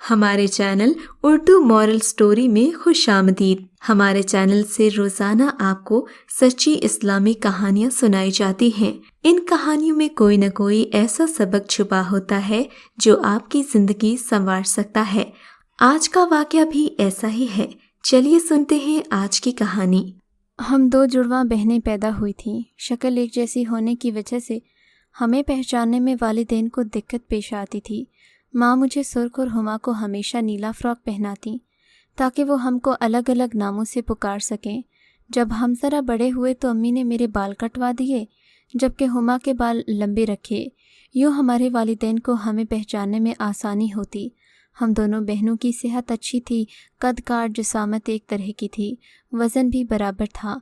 ہمارے channel Urdu moral story میں خوش آمدید۔ ہمارے چینل سے روزانہ آپ کو سچی اسلامی کہانیاں سنائی جاتی ہیں۔ ان کہانیوں میں کوئی نہ کوئی ایسا سبق چھپا ہوتا ہے جو آپ کی زندگی سنوار سکتا ہے۔ آج کا واقعہ بھی ایسا ہی ہے۔ چلیے سنتے ہیں آج کی کہانی۔ ہم دو جڑواں بہنیں پیدا ہوئی تھیں۔ شکل ایک جیسی ہونے کی وجہ سے ہمیں پہچاننے میں والدین کو دقت پیش آتی تھی۔ ماں مجھے سرخ اور ہما کو ہمیشہ نیلا فراک پہناتی تاکہ وہ ہم کو الگ الگ ناموں سے پکار سکیں۔ جب ہم ذرا بڑے ہوئے تو امی نے میرے بال کٹوا دیے جبکہ ہما کے بال لمبے رکھے۔ یوں ہمارے والدین کو ہمیں پہچاننے میں آسانی ہوتی۔ ہم دونوں بہنوں کی صحت اچھی تھی، قد کاٹ جسامت ایک طرح کی تھی، وزن بھی برابر تھا،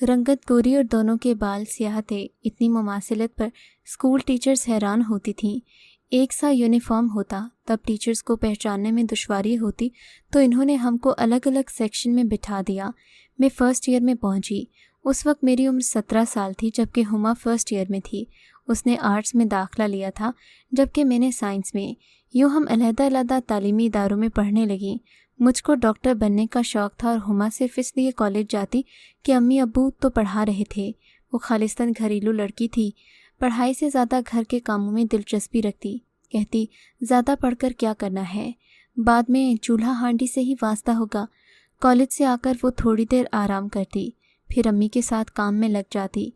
رنگت گوری اور دونوں کے بال سیاہ تھے۔ اتنی مماثلت پر اسکول ٹیچرز حیران ہوتی تھیں۔ ایک سا یونیفارم ہوتا تب ٹیچرز کو پہچاننے میں دشواری ہوتی، تو انہوں نے ہم کو الگ الگ سیکشن میں بٹھا دیا۔ میں فرسٹ ایئر میں پہنچی۔ اس وقت میری عمر 17 سال تھی جبکہ ہما فرسٹ ایئر میں تھی۔ اس نے آرٹس میں داخلہ لیا تھا جبکہ میں نے سائنس میں۔ یوں ہم علیحدہ علیحدہ تعلیمی اداروں میں پڑھنے لگیں۔ مجھ کو ڈاکٹر بننے کا شوق تھا اور ہما صرف اس لیے کالج جاتی کہ امی ابو تو پڑھا رہے تھے۔ وہ خالصتاً گھریلو لڑکی تھی، پڑھائی سے زیادہ گھر کے کاموں میں دلچسپی رکھتی۔ کہتی زیادہ پڑھ کر کیا کرنا ہے، بعد میں چولہا ہانڈی سے ہی واسطہ ہوگا۔ کالج سے آ کر وہ تھوڑی دیر آرام کرتی، پھر امی کے ساتھ کام میں لگ جاتی۔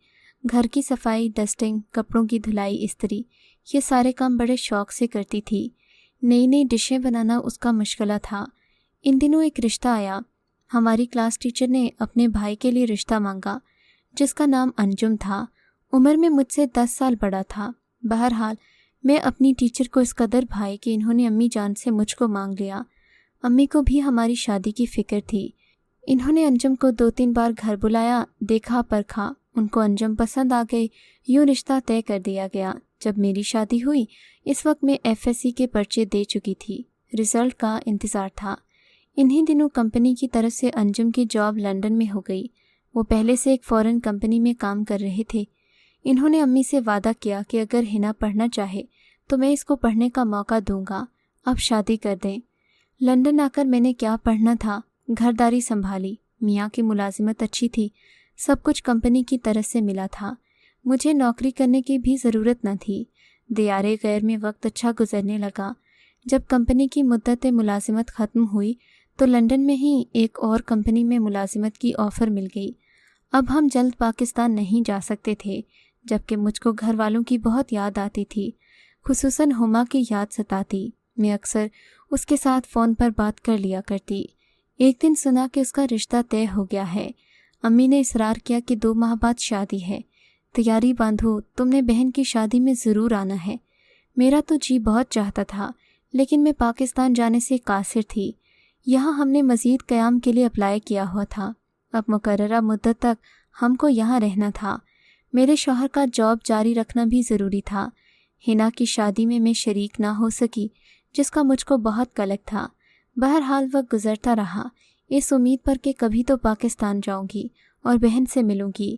گھر کی صفائی، ڈسٹنگ، کپڑوں کی دھلائی، استری، یہ سارے کام بڑے شوق سے کرتی تھی۔ نئی نئی ڈشیں بنانا اس کا مشغلہ تھا۔ ان دنوں ایک رشتہ آیا۔ ہماری کلاس ٹیچر نے اپنے بھائی کے لیے رشتہ مانگا جس کا نام انجم تھا۔ عمر میں مجھ سے 10 سال بڑا تھا۔ بہرحال میں اپنی ٹیچر کو اس قدر بھائی کہ انہوں نے امی جان سے مجھ کو مانگ لیا۔ امی کو بھی ہماری شادی کی فکر تھی۔ انہوں نے انجم کو 2-3 بار گھر بلایا، دیکھا پرکھا، ان کو انجم پسند آ گئی، یوں رشتہ طے کر دیا گیا۔ جب میری شادی ہوئی اس وقت میں FSC کے پرچے دے چکی تھی، رزلٹ کا انتظار تھا۔ انہی دنوں کمپنی کی طرف سے انجم کی جاب لندن میں ہو گئی۔ وہ پہلے سے ایک فورن کمپنی میں کام کر رہے تھے۔ انہوں نے امی سے وعدہ کیا کہ اگر ہنا پڑھنا چاہے تو میں اس کو پڑھنے کا موقع دوں گا، اب شادی کر دیں۔ لندن آ کر میں نے کیا پڑھنا تھا، گھرداری سنبھالی۔ میاں کی ملازمت اچھی تھی، سب کچھ کمپنی کی طرف سے ملا تھا، مجھے نوکری کرنے کی بھی ضرورت نہ تھی۔ دیار غیر میں وقت اچھا گزرنے لگا۔ جب کمپنی کی مدت ملازمت ختم ہوئی تو لندن میں ہی ایک اور کمپنی میں ملازمت کی آفر مل گئی۔ اب ہم جلد پاکستان نہیں جا سکتے تھے، جبکہ مجھ کو گھر والوں کی بہت یاد آتی تھی، خصوصاً ہما کی یاد ستاتی۔ میں اکثر اس کے ساتھ فون پر بات کر لیا کرتی۔ ایک دن سنا کہ اس کا رشتہ طے ہو گیا ہے۔ امی نے اصرار کیا کہ 2 ماہ بعد شادی ہے، تیاری باندھو، تم نے بہن کی شادی میں ضرور آنا ہے۔ میرا تو جی بہت چاہتا تھا، لیکن میں پاکستان جانے سے قاصر تھی۔ یہاں ہم نے مزید قیام کے لیے اپلائی کیا ہوا تھا۔ اب مقررہ مدت تک ہم کو یہاں رہنا تھا۔ میرے شوہر کا جاب جاری رکھنا بھی ضروری تھا۔ ہنا کی شادی میں شریک نہ ہو سکی جس کا مجھ کو بہت قلق تھا۔ بہرحال وقت گزرتا رہا، اس امید پر کہ کبھی تو پاکستان جاؤں گی اور بہن سے ملوں گی۔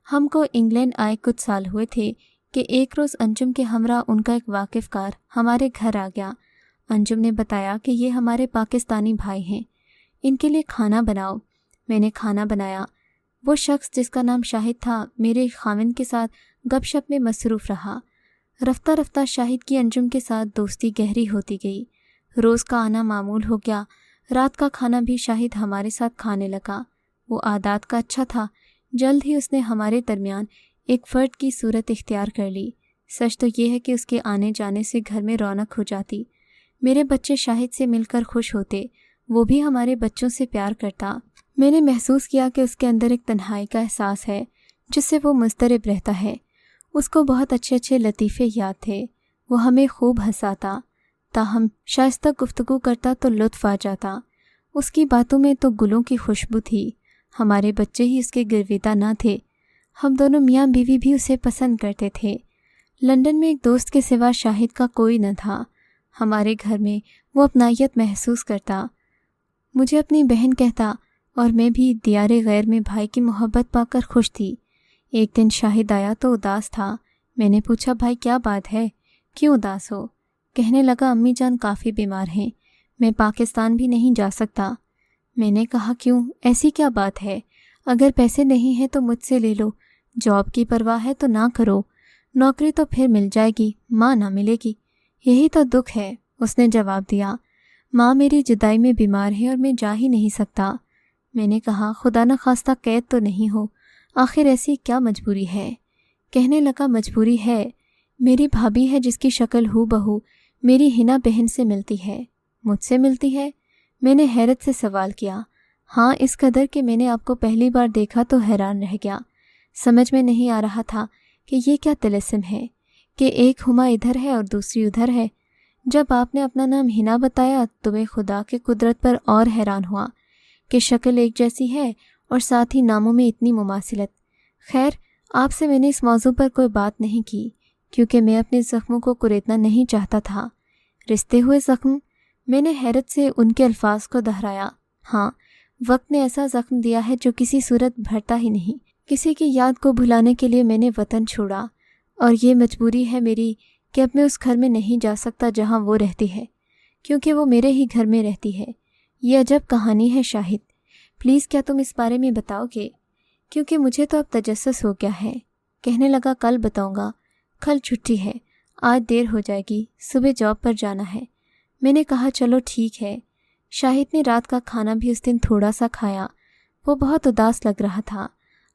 ہم کو انگلینڈ آئے کچھ سال ہوئے تھے کہ ایک روز انجم کے ہمراہ ان کا ایک واقف کار ہمارے گھر آ گیا۔ انجم نے بتایا کہ یہ ہمارے پاکستانی بھائی ہیں، ان کے لیے کھانا بناؤ۔ میں نے کھانا بنایا۔ وہ شخص جس کا نام شاہد تھا میرے خاوند کے ساتھ گپ شپ میں مصروف رہا۔ رفتہ رفتہ شاہد کی انجم کے ساتھ دوستی گہری ہوتی گئی۔ روز کا آنا معمول ہو گیا۔ رات کا کھانا بھی شاہد ہمارے ساتھ کھانے لگا۔ وہ عادات کا اچھا تھا۔ جلد ہی اس نے ہمارے درمیان ایک فرد کی صورت اختیار کر لی۔ سچ تو یہ ہے کہ اس کے آنے جانے سے گھر میں رونق ہو جاتی۔ میرے بچے شاہد سے مل کر خوش ہوتے، وہ بھی ہمارے بچوں سے پیار کرتا۔ میں نے محسوس کیا کہ اس کے اندر ایک تنہائی کا احساس ہے جس سے وہ مضطرب رہتا ہے۔ اس کو بہت اچھے اچھے لطیفے یاد تھے، وہ ہمیں خوب ہنساتا، تاہم شائستہ گفتگو کرتا تو لطف آ جاتا۔ اس کی باتوں میں تو گلوں کی خوشبو تھی۔ ہمارے بچے ہی اس کے گرویدہ نہ تھے، ہم دونوں میاں بیوی بھی اسے پسند کرتے تھے۔ لندن میں ایک دوست کے سوا شاہد کا کوئی نہ تھا۔ ہمارے گھر میں وہ اپنائیت محسوس کرتا، مجھے اپنی بہن کہتا، اور میں بھی دیار غیر میں بھائی کی محبت پا کر خوش تھی۔ ایک دن شاہد آیا تو اداس تھا۔ میں نے پوچھا بھائی کیا بات ہے، کیوں اداس ہو؟ کہنے لگا امی جان کافی بیمار ہیں، میں پاکستان بھی نہیں جا سکتا۔ میں نے کہا کیوں، ایسی کیا بات ہے؟ اگر پیسے نہیں ہیں تو مجھ سے لے لو، جاب کی پرواہ ہے تو نہ کرو، نوکری تو پھر مل جائے گی، ماں نہ ملے گی، یہی تو دکھ ہے۔ اس نے جواب دیا، ماں میری جدائی میں بیمار ہے اور میں جا ہی نہیں سکتا۔ میں نے کہا خدا نخواستہ قید تو نہیں ہو، آخر ایسی کیا مجبوری ہے؟ کہنے لگا مجبوری ہے، میری بھابھی ہے جس کی شکل ہو بہو میری حنا بہن سے ملتی ہے۔ مجھ سے ملتی ہے؟ میں نے حیرت سے سوال کیا۔ ہاں، اس قدر کہ میں نے آپ کو پہلی بار دیکھا تو حیران رہ گیا۔ سمجھ میں نہیں آ رہا تھا کہ یہ کیا طلسم ہے کہ ایک ہما ادھر ہے اور دوسری ادھر ہے۔ جب آپ نے اپنا نام حنا بتایا تو میں خدا کے قدرت پر اور حیران ہوا کہ شکل ایک جیسی ہے اور ساتھ ہی ناموں میں اتنی مماثلت۔ خیر، آپ سے میں نے اس موضوع پر کوئی بات نہیں کی کیونکہ میں اپنے زخموں کو کریدنا نہیں چاہتا تھا۔ رشتے ہوئے زخم؟ میں نے حیرت سے ان کے الفاظ کو دہرایا۔ ہاں، وقت نے ایسا زخم دیا ہے جو کسی صورت بھرتا ہی نہیں۔ کسی کی یاد کو بھلانے کے لیے میں نے وطن چھوڑا، اور یہ مجبوری ہے میری کہ اب میں اس گھر میں نہیں جا سکتا جہاں وہ رہتی ہے، کیونکہ وہ میرے ہی گھر میں رہتی ہے۔ یہ عجب کہانی ہے شاہد، پلیز کیا تم اس بارے میں بتاؤ گے؟ کیونکہ مجھے تو اب تجسس ہو گیا ہے۔ کہنے لگا کل بتاؤں گا، کل چھٹی ہے، آج دیر ہو جائے گی، صبح جاب پر جانا ہے۔ میں نے کہا چلو ٹھیک ہے۔ شاہد نے رات کا کھانا بھی اس دن تھوڑا سا کھایا، وہ بہت اداس لگ رہا تھا۔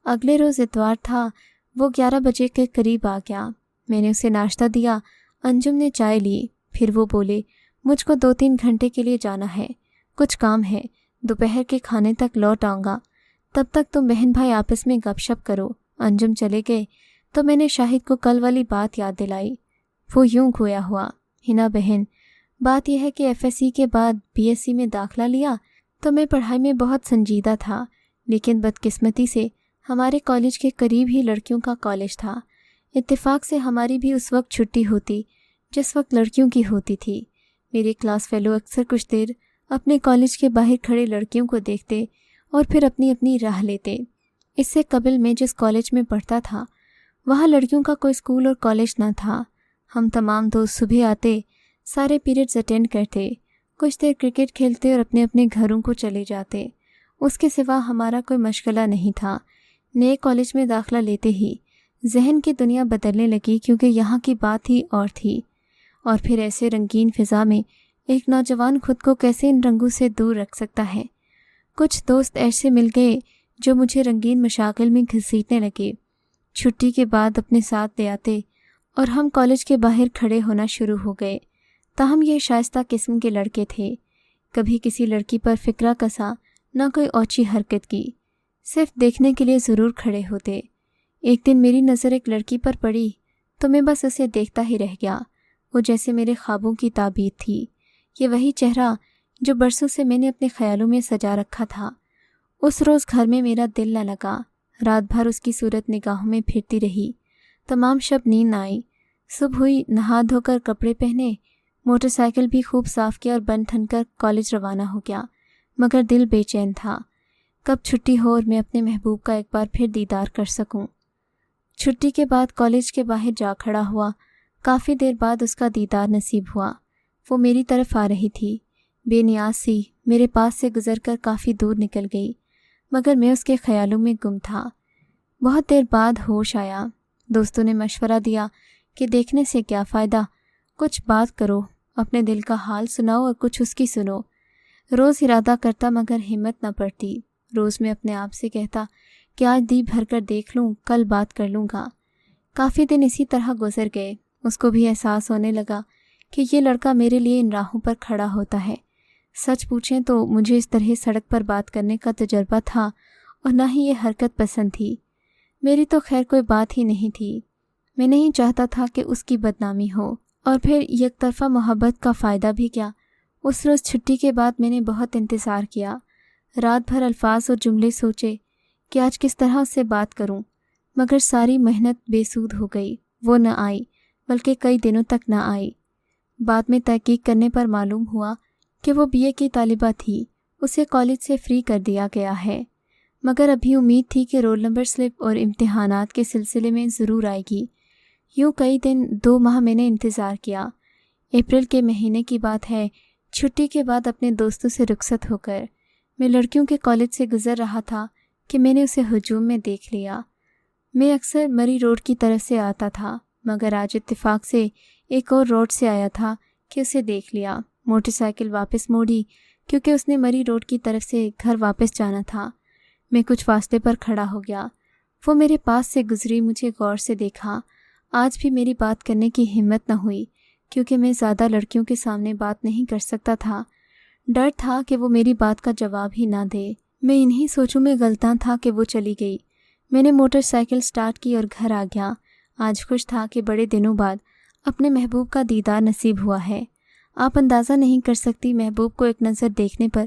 اگلے روز اتوار تھا، وہ 11 بجے کے قریب آ گیا۔ میں نے اسے ناشتہ دیا، انجم نے چائے لی، پھر وہ بولے مجھ کو 2-3 گھنٹے کے لیے جانا ہے، کچھ کام ہے، دوپہر کے کھانے تک لوٹ آؤں گا، تب تک تم بہن بھائی آپس میں گپ شپ کرو۔ انجم چلے گئے تو میں نے شاہد کو کل والی بات یاد دلائی۔ وہ یوں کھویا ہوا، حنا بہن، بات یہ ہے کہ FSC کے بعد BSc میں داخلہ لیا تو میں پڑھائی میں بہت سنجیدہ تھا، لیکن بدقسمتی سے ہمارے کالج کے قریب ہی لڑکیوں کا کالج تھا۔ اتفاق سے ہماری بھی اس وقت چھٹی ہوتی جس وقت لڑکیوں کی ہوتی تھی۔ میرے کلاس فیلو اکثر کچھ دیر اپنے کالج کے باہر کھڑے لڑکیوں کو دیکھتے اور پھر اپنی اپنی راہ لیتے۔ اس سے قبل میں جس کالج میں پڑھتا تھا وہاں لڑکیوں کا کوئی اسکول اور کالج نہ تھا۔ ہم تمام دوست صبح آتے، سارے پیریڈز اٹینڈ کرتے، کچھ دیر کرکٹ کھیلتے اور اپنے اپنے گھروں کو چلے جاتے۔ اس کے سوا ہمارا کوئی مشغلہ نہیں تھا۔ نئے کالج میں داخلہ لیتے ہی ذہن کی دنیا بدلنے لگی، کیونکہ یہاں کی بات ہی اور تھی۔ اور پھر ایسے رنگین فضا میں ایک نوجوان خود کو کیسے ان رنگوں سے دور رکھ سکتا ہے؟ کچھ دوست ایسے مل گئے جو مجھے رنگین مشاغل میں گھسیٹنے لگے، چھٹی کے بعد اپنے ساتھ لے آتے اور ہم کالج کے باہر کھڑے ہونا شروع ہو گئے۔ تاہم یہ شائستہ قسم کے لڑکے تھے، کبھی کسی لڑکی پر فکرہ کسا، نہ کوئی اوچی حرکت کی، صرف دیکھنے کے لیے ضرور کھڑے ہوتے۔ ایک دن میری نظر ایک لڑکی پر پڑی تو میں بس اسے دیکھتا ہی رہ گیا۔ وہ جیسے میرے خوابوں کی تعبیر تھی، یہ وہی چہرہ جو برسوں سے میں نے اپنے خیالوں میں سجا رکھا تھا۔ اس روز گھر میں میرا دل نہ لگا، رات بھر اس کی صورت نگاہوں میں پھرتی رہی، تمام شب نیند نہ آئی۔ صبح ہوئی، نہا دھو کر کپڑے پہنے، موٹر سائیکل بھی خوب صاف کیا اور بن ٹھن کر کالج روانہ ہو گیا، مگر دل بے چین تھا، کب چھٹی ہو اور میں اپنے محبوب کا ایک بار پھر دیدار کر سکوں۔ چھٹی کے بعد کالج کے باہر جا کھڑا ہوا، کافی دیر بعد اس کا دیدار نصیب ہوا۔ وہ میری طرف آ رہی تھی، بے نیاز سی میرے پاس سے گزر کر کافی دور نکل گئی، مگر میں اس کے خیالوں میں گم تھا۔ بہت دیر بعد ہوش آیا، دوستوں نے مشورہ دیا کہ دیکھنے سے کیا فائدہ، کچھ بات کرو، اپنے دل کا حال سناؤ اور کچھ اس کی سنو۔ روز ارادہ کرتا مگر ہمت نہ پڑتی، روز میں اپنے آپ سے کہتا کہ آج دی بھر کر دیکھ لوں، کل بات کر لوں گا۔ کافی دن اسی طرح گزر گئے، اس کو بھی احساس ہونے لگا کہ یہ لڑکا میرے لیے ان راہوں پر کھڑا ہوتا ہے۔ سچ پوچھیں تو مجھے اس طرح سڑک پر بات کرنے کا تجربہ تھا اور نہ ہی یہ حرکت پسند تھی۔ میری تو خیر کوئی بات ہی نہیں تھی، میں نہیں چاہتا تھا کہ اس کی بدنامی ہو، اور پھر یک طرفہ محبت کا فائدہ بھی کیا۔ اس روز چھٹی کے بعد میں نے بہت انتظار کیا، رات بھر الفاظ اور جملے سوچے کہ آج کس طرح اس سے بات کروں، مگر ساری محنت بے سود ہو گئی۔ وہ نہ آئی، بلکہ کئی دنوں تک نہ آئی۔ بعد میں تحقیق کرنے پر معلوم ہوا کہ وہ BA کی طالبہ تھی، اسے کالج سے فری کر دیا گیا ہے، مگر ابھی امید تھی کہ رول نمبر سلپ اور امتحانات کے سلسلے میں ضرور آئے گی۔ یوں کئی دن، 2 ماہ میں نے انتظار کیا۔ اپریل کے مہینے کی بات ہے، چھٹی کے بعد اپنے دوستوں سے رخصت ہو کر میں لڑکیوں کے کالج سے گزر رہا تھا کہ میں نے اسے ہجوم میں دیکھ لیا۔ میں اکثر مری روڈ کی طرف سے آتا تھا، مگر آج اتفاق سے ایک اور روڈ سے آیا تھا کہ اسے دیکھ لیا۔ موٹر سائیکل واپس موڑی کیونکہ اس نے مری روڈ کی طرف سے گھر واپس جانا تھا۔ میں کچھ فاصلے پر کھڑا ہو گیا۔ وہ میرے پاس سے گزری، مجھے غور سے دیکھا۔ آج بھی میری بات کرنے کی ہمت نہ ہوئی کیونکہ میں زیادہ لڑکیوں کے سامنے بات نہیں کر سکتا تھا۔ ڈر تھا کہ وہ میری بات کا جواب ہی نہ دے۔ میں انہی سوچوں میں غلطاں تھا کہ وہ چلی گئی۔ میں نے موٹر سائیکل سٹارٹ کی اور گھر آ گیا۔ آج خوش تھا کہ بڑے دنوں بعد اپنے محبوب کا دیدار نصیب ہوا ہے۔ آپ اندازہ نہیں کر سکتی محبوب کو ایک نظر دیکھنے پر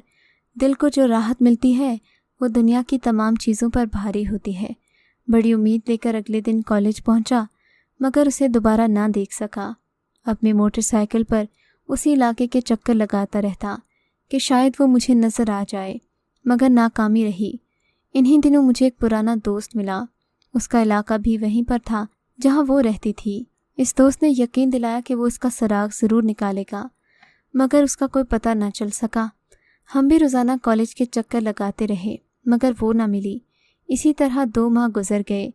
دل کو جو راحت ملتی ہے وہ دنیا کی تمام چیزوں پر بھاری ہوتی ہے۔ بڑی امید لے کر اگلے دن کالج پہنچا مگر اسے دوبارہ نہ دیکھ سکا۔ اپنی موٹر سائیکل پر اسی علاقے کے چکر لگاتا رہتا کہ شاید وہ مجھے نظر آ جائے، مگر ناکامی رہی۔ انہی دنوں مجھے ایک پرانا دوست ملا۔ اس کا علاقہ بھی وہیں پر تھا جہاں وہ رہتی تھی۔ اس دوست نے یقین دلایا کہ وہ اس کا سراغ ضرور نکالے گا، مگر اس کا کوئی پتہ نہ چل سکا۔ ہم بھی روزانہ کالج کے چکر لگاتے رہے مگر وہ نہ ملی۔ اسی طرح 2 ماہ گزر گئے۔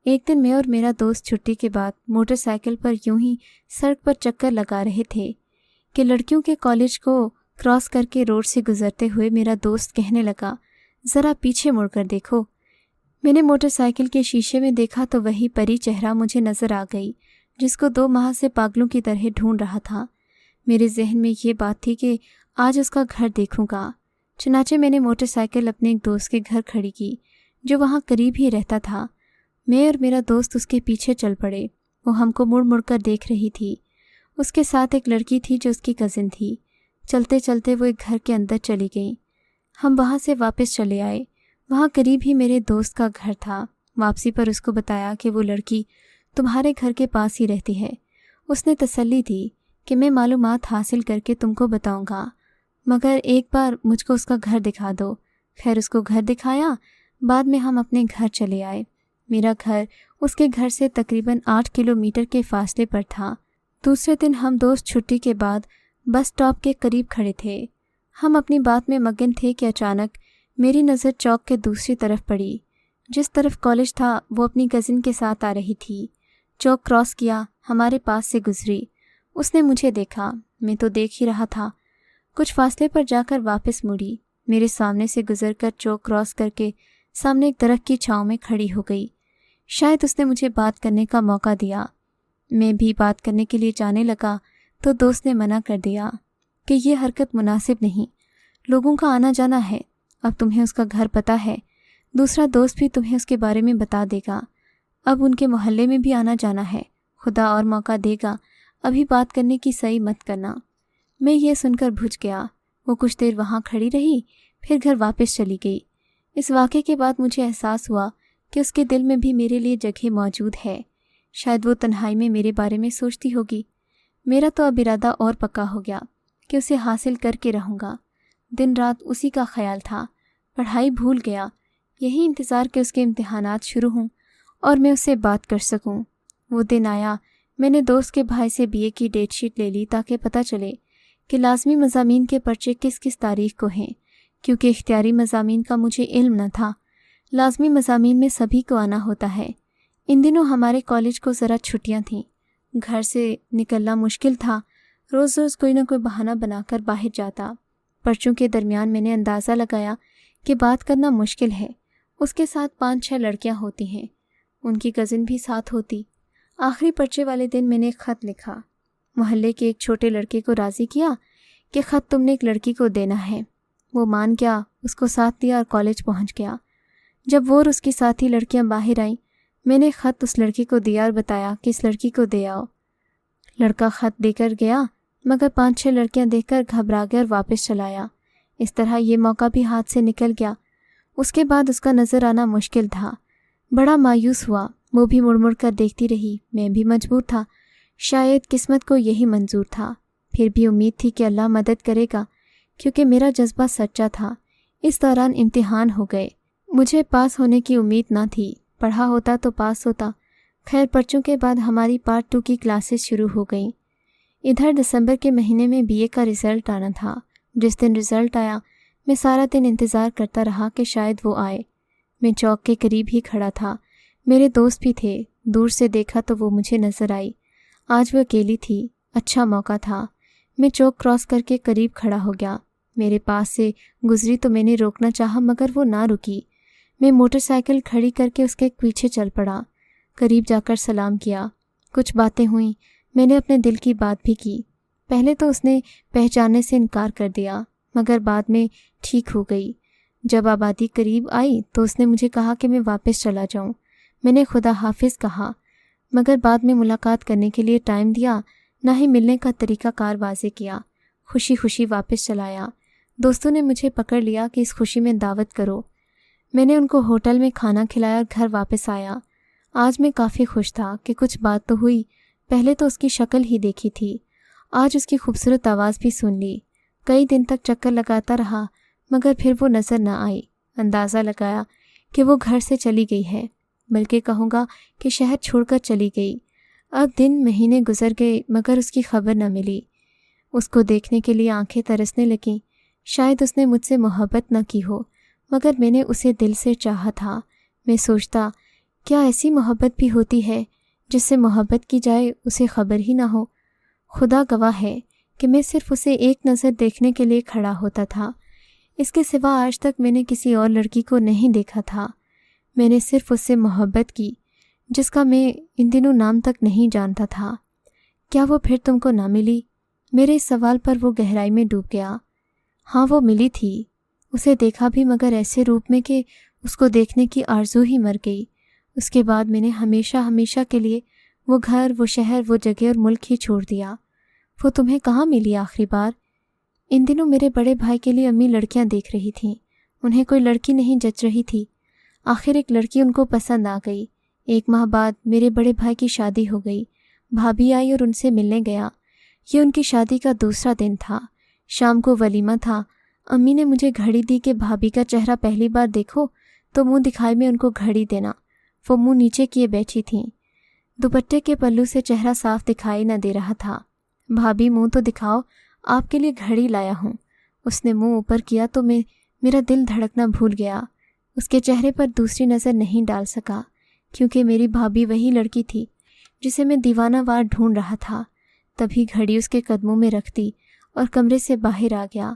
ایک دن میں اور میرا دوست چھٹی کے بعد موٹر سائیکل پر یوں ہی سڑک پر چکر لگا رہے تھے کہ لڑکیوں کے کالج کو کراس کر کے روڈ سے گزرتے ہوئے میرا دوست کہنے لگا، ذرا پیچھے مڑ کر دیکھو۔ میں نے موٹر سائیکل کے شیشے میں دیکھا تو وہی پری چہرہ مجھے نظر آ گئی جس کو 2 ماہ سے پاگلوں کی طرح ڈھونڈ رہا تھا۔ میرے ذہن میں یہ بات تھی کہ آج اس کا گھر دیکھوں گا۔ چنانچہ میں نے موٹر سائیکل اپنے ایک دوست کے گھر کھڑی کی جو وہاں قریب ہی رہتا تھا۔ میں اور میرا دوست اس کے پیچھے چل پڑے۔ وہ ہم کو مڑ مڑ کر دیکھ رہی تھی۔ اس کے ساتھ ایک لڑکی تھی جو اس کی کزن تھی۔ چلتے چلتے وہ ایک گھر کے اندر چلی گئی۔ ہم وہاں سے واپس چلے آئے۔ وہاں قریب ہی میرے دوست کا گھر تھا۔ واپسی پر اس کو بتایا کہ وہ لڑکی تمہارے گھر کے پاس ہی رہتی ہے۔ اس نے تسلی دی کہ میں معلومات حاصل کر کے تم کو بتاؤں گا، مگر ایک بار مجھ کو اس کا گھر دکھا دو۔ خیر اس کو گھر دکھایا۔ بعد میں ہم اپنے گھر چلے آئے۔ میرا گھر اس کے گھر سے تقریباً 8 کلومیٹر کے فاصلے پر تھا۔ دوسرے دن ہم دوست چھٹی کے بعد بس سٹاپ کے قریب کھڑے تھے۔ ہم اپنی بات میں مگن تھے کہ اچانک میری نظر چوک کے دوسری طرف پڑی۔ جس طرف کالج تھا وہ اپنی کزن کے ساتھ آ رہی تھی۔ چوک کراس کیا، ہمارے پاس سے گزری۔ اس نے مجھے دیکھا، میں تو دیکھ ہی رہا تھا۔ کچھ فاصلے پر جا کر واپس مڑی، میرے سامنے سے گزر کر چوک کراس کر کے سامنے ایک درخت کی چھاؤں میں کھڑی ہو گئی۔ شاید اس نے مجھے بات کرنے کا موقع دیا۔ میں بھی بات کرنے کے لیے جانے لگا تو دوست نے منع کر دیا کہ یہ حرکت مناسب نہیں، لوگوں کا آنا جانا ہے، اب تمہیں اس کا گھر پتہ ہے، دوسرا دوست بھی تمہیں اس کے بارے میں بتا دے گا، اب ان کے محلے میں بھی آنا جانا ہے، خدا اور موقع دے گا، ابھی بات کرنے کی صحیح مت کرنا۔ میں یہ سن کر بھج گیا۔ وہ کچھ دیر وہاں کھڑی رہی، پھر گھر واپس چلی گئی۔ اس واقعے کے بعد مجھے احساس ہوا کہ اس کے دل میں بھی میرے لیے جگہ موجود ہے۔ شاید وہ تنہائی میں میرے بارے میں سوچتی ہوگی۔ میرا تو اب ارادہ اور پکا ہو گیا کہ اسے حاصل کر کے رہوں گا۔ دن رات اسی کا خیال تھا، پڑھائی بھول گیا، یہی انتظار کہ اس کے امتحانات شروع ہوں اور میں اس سے بات کر سکوں۔ وہ دن آیا، میں نے دوست کے بھائی سے BA کی ڈیٹ شیٹ لے لی تاکہ پتہ چلے کہ لازمی مضامین کے پرچے کس کس تاریخ کو ہیں، کیونکہ اختیاری مضامین کا مجھے علم نہ تھا۔ لازمی مضامین میں سبھی کو آنا ہوتا ہے۔ ان دنوں ہمارے کالج کو ذرا چھٹیاں تھیں، گھر سے نکلنا مشکل تھا، روز روز کوئی نہ کوئی بہانہ بنا کر باہر جاتا۔ پرچوں کے درمیان میں نے اندازہ لگایا کہ بات کرنا مشکل ہے۔ اس کے ساتھ 5-6 لڑکیاں ہوتی ہیں، ان کی کزن بھی ساتھ ہوتی۔ آخری پرچے والے دن میں نے ایک خط لکھا، محلے کے ایک چھوٹے لڑکے کو راضی کیا کہ خط تم نے ایک لڑکی کو دینا ہے۔ وہ مان گیا، اس کو ساتھ دیا اور کالج پہنچ گیا۔ جب وہ اور اس کی ساتھی لڑکیاں باہر آئیں، میں نے خط اس لڑکی کو دیا اور بتایا کہ اس لڑکی کو دے آؤ۔ لڑکا خط دے کر گیا، مگر 5-6 لڑکیاں دیکھ کر گھبرا گیا اور واپس چلا آیا۔ اس طرح یہ موقع بھی ہاتھ سے نکل گیا۔ اس کے بعد اس کا نظر آنا مشکل تھا۔ بڑا مایوس ہوا، وہ بھی مڑ مڑ کر دیکھتی رہی، میں بھی مجبور تھا، شاید قسمت کو یہی منظور تھا۔ پھر بھی امید تھی کہ اللہ مدد کرے گا، کیونکہ میرا جذبہ سچا تھا۔ اس دوران امتحان ہو گئے، مجھے پاس ہونے کی امید نہ تھی، پڑھا ہوتا تو پاس ہوتا۔ خیر پرچوں کے بعد ہماری پارٹ 2 کی کلاسز شروع ہو گئیں۔ ادھر دسمبر کے مہینے میں BA کا رزلٹ آنا تھا۔ جس دن رزلٹ آیا میں سارا دن انتظار کرتا رہا کہ شاید وہ آئے۔ میں چوک کے قریب ہی کھڑا تھا، میرے دوست بھی تھے۔ دور سے دیکھا تو وہ مجھے نظر آئی۔ آج وہ اکیلی تھی، اچھا موقع تھا۔ میں چوک کراس کر کے قریب کھڑا ہو گیا۔ میرے پاس سے گزری تو میں نے روکنا چاہا مگر وہ نہ رکی۔ میں موٹر سائیکل کھڑی کر کے اس کے پیچھے چل پڑا۔ قریب جا کر سلام کیا، کچھ باتیں ہوئیں، میں نے اپنے دل کی بات بھی کی۔ پہلے تو اس نے پہچاننے سے انکار کر دیا مگر بعد میں ٹھیک ہو گئی۔ جب آبادی قریب آئی تو اس نے مجھے کہا کہ میں واپس چلا جاؤں۔ میں نے خدا حافظ کہا مگر بعد میں ملاقات کرنے کے لیے ٹائم دیا، نہ ہی ملنے کا طریقہ کار واضح کیا۔ خوشی خوشی واپس چلایا۔ دوستوں نے مجھے پکڑ لیا کہ اس خوشی میں دعوت کرو۔ میں نے ان کو ہوٹل میں کھانا کھلایا اور گھر واپس آیا۔ آج میں کافی خوش تھا کہ کچھ بات تو ہوئی۔ پہلے تو اس کی شکل ہی دیکھی تھی، آج اس کی خوبصورت آواز بھی سن لی۔ کئی دن تک چکر لگاتا رہا مگر پھر وہ نظر نہ آئی۔ اندازہ لگایا کہ وہ گھر سے چلی گئی ہے، بلکہ کہوں گا کہ شہر چھوڑ کر چلی گئی۔ اب دن مہینے گزر گئے مگر اس کی خبر نہ ملی۔ اس کو دیکھنے کے لیے آنکھیں ترسنے لگیں۔ شاید اس نے مجھ سے محبت نہ کی ہو مگر میں نے اسے دل سے چاہا تھا۔ میں سوچتا کیا ایسی محبت بھی ہوتی ہے جس سے محبت کی جائے اسے خبر ہی نہ ہو۔ خدا گواہ ہے کہ میں صرف اسے ایک نظر دیکھنے کے لیے کھڑا ہوتا تھا۔ اس کے سوا آج تک میں نے کسی اور لڑکی کو نہیں دیکھا تھا۔ میں نے صرف اس سے محبت کی جس کا میں ان دنوں نام تک نہیں جانتا تھا۔ کیا وہ پھر تم کو نہ ملی؟ میرے اس سوال پر وہ گہرائی میں ڈوب گیا۔ ہاں وہ ملی تھی، اسے دیکھا بھی مگر ایسے روپ میں کہ اس کو دیکھنے کی آرزو ہی مر گئی۔ اس کے بعد میں نے ہمیشہ کے لیے وہ گھر، وہ شہر، وہ جگہ اور ملک ہی چھوڑ دیا۔ وہ تمہیں کہاں ملی آخری بار؟ ان دنوں میرے بڑے بھائی کے لیے امی لڑکیاں دیکھ رہی تھیں، انہیں کوئی لڑکی نہیں جچ رہی تھی۔ آخر ایک لڑکی ان کو پسند آ گئی۔ 1 ماہ بعد میرے بڑے بھائی کی شادی ہو گئی۔ بھابھی آئی اور ان سے ملنے گیا۔ یہ ان کی شادی کا دوسرا دن تھا۔ شام کو ولیمہ تھا۔ امی نے مجھے گھڑی دی کہ بھابھی کا چہرہ پہلی بار دیکھو تو منہ دکھائی میں ان کو گھڑی دینا۔ وہ منہ نیچے کیے بیٹھی تھیں، دوپٹے کے پلو سے چہرہ صاف دکھائی نہ دے رہا تھا۔ بھابھی منہ تو دکھاؤ، آپ کے لیے گھڑی لایا ہوں۔ اس نے منہ اوپر کیا تو میرا دل دھڑکنا بھول گیا۔ اس کے چہرے پر دوسری نظر نہیں ڈال سکا کیونکہ میری بھابھی وہی لڑکی تھی جسے میں دیوانہ وار ڈھونڈ رہا تھا۔ تبھی گھڑی اس کے قدموں میں رکھ دی اور کمرے سے باہر آ گیا۔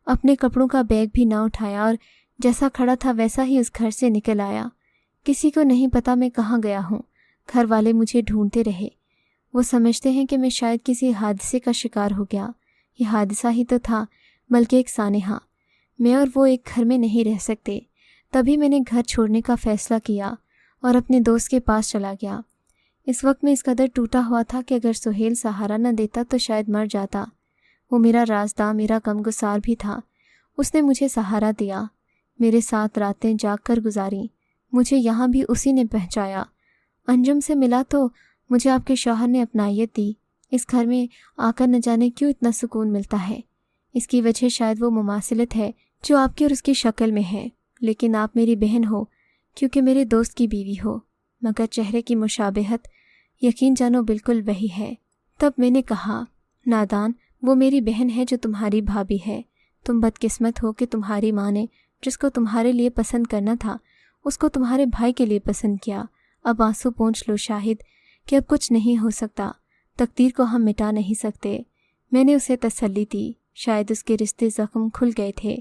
اپنے کپڑوں کا بیگ بھی نہ اٹھایا اور جیسا کھڑا تھا ویسا ہی اس گھر سے نکل آیا۔ کسی کو نہیں پتا میں کہاں گیا ہوں۔ گھر والے مجھے ڈھونڈتے رہے۔ وہ سمجھتے ہیں کہ میں شاید کسی حادثے کا شکار ہو گیا۔ یہ حادثہ ہی تو تھا بلکہ ایک سانحہ۔ میں اور وہ ایک گھر میں نہیں رہ سکتے۔ تبھی میں نے گھر چھوڑنے کا فیصلہ کیا اور اپنے دوست کے پاس چلا گیا۔ اس وقت میں اس قدر ٹوٹا ہوا تھا کہ اگر سہیل سہارا نہ دیتا تو شاید مر جاتا۔ وہ میرا رازداں، میرا غمگسار بھی تھا۔ اس نے مجھے سہارا دیا، میرے ساتھ راتیں جاگ کر گزاریں۔ مجھے یہاں بھی اسی نے پہنچایا۔ انجم سے ملا تو مجھے آپ کے شوہر نے اپنائیت دی۔ اس گھر میں آ کر نہ جانے کیوں اتنا سکون ملتا ہے۔ اس کی وجہ شاید وہ مماثلت ہے جو آپ کی اور اس کی شکل میں ہے، لیکن آپ میری بہن ہو کیونکہ میرے دوست کی بیوی ہو، مگر چہرے کی مشابہت یقین جانو بالکل وہی ہے۔ تب میں نے کہا، نادان، وہ میری بہن ہے جو تمہاری بھابھی ہے۔ تم بدقسمت ہو کہ تمہاری ماں نے جس کو تمہارے لیے پسند کرنا تھا اس کو تمہارے بھائی کے لیے پسند کیا۔ اب آنسو پونچھ لو شاہد کہ اب کچھ نہیں ہو سکتا، تقدیر کو ہم مٹا نہیں سکتے۔ میں نے اسے تسلی دی، شاید اس کے رشتے زخم کھل گئے تھے،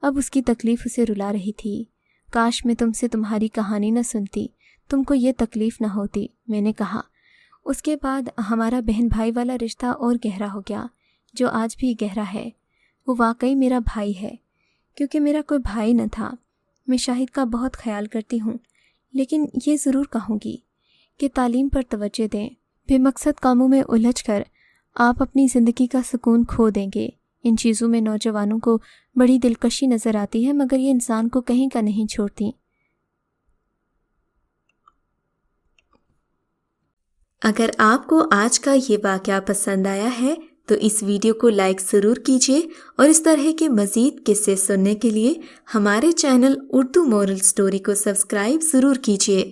اب اس کی تکلیف اسے رلا رہی تھی۔ کاش میں تم سے تمہاری کہانی نہ سنتی، تم کو یہ تکلیف نہ ہوتی، میں نے کہا۔ اس کے بعد ہمارا بہن بھائی والا رشتہ اور گہرا ہو گیا، جو آج بھی گہرا ہے۔ وہ واقعی میرا بھائی ہے، کیونکہ میرا کوئی بھائی نہ تھا۔ میں شاہد کا بہت خیال کرتی ہوں، لیکن یہ ضرور کہوں گی کہ تعلیم پر توجہ دیں۔ بے مقصد کاموں میں الجھ کر آپ اپنی زندگی کا سکون کھو دیں گے۔ ان چیزوں میں نوجوانوں کو بڑی دلکشی نظر آتی ہے مگر یہ انسان کو کہیں کا نہیں چھوڑتی۔ اگر آپ کو آج کا یہ واقعہ پسند آیا ہے تو اس ویڈیو کو لائک ضرور کیجیے اور اس طرح کے مزید قصے سننے کے لیے ہمارے چینل اردو مورل سٹوری کو سبسکرائب ضرور کیجیے۔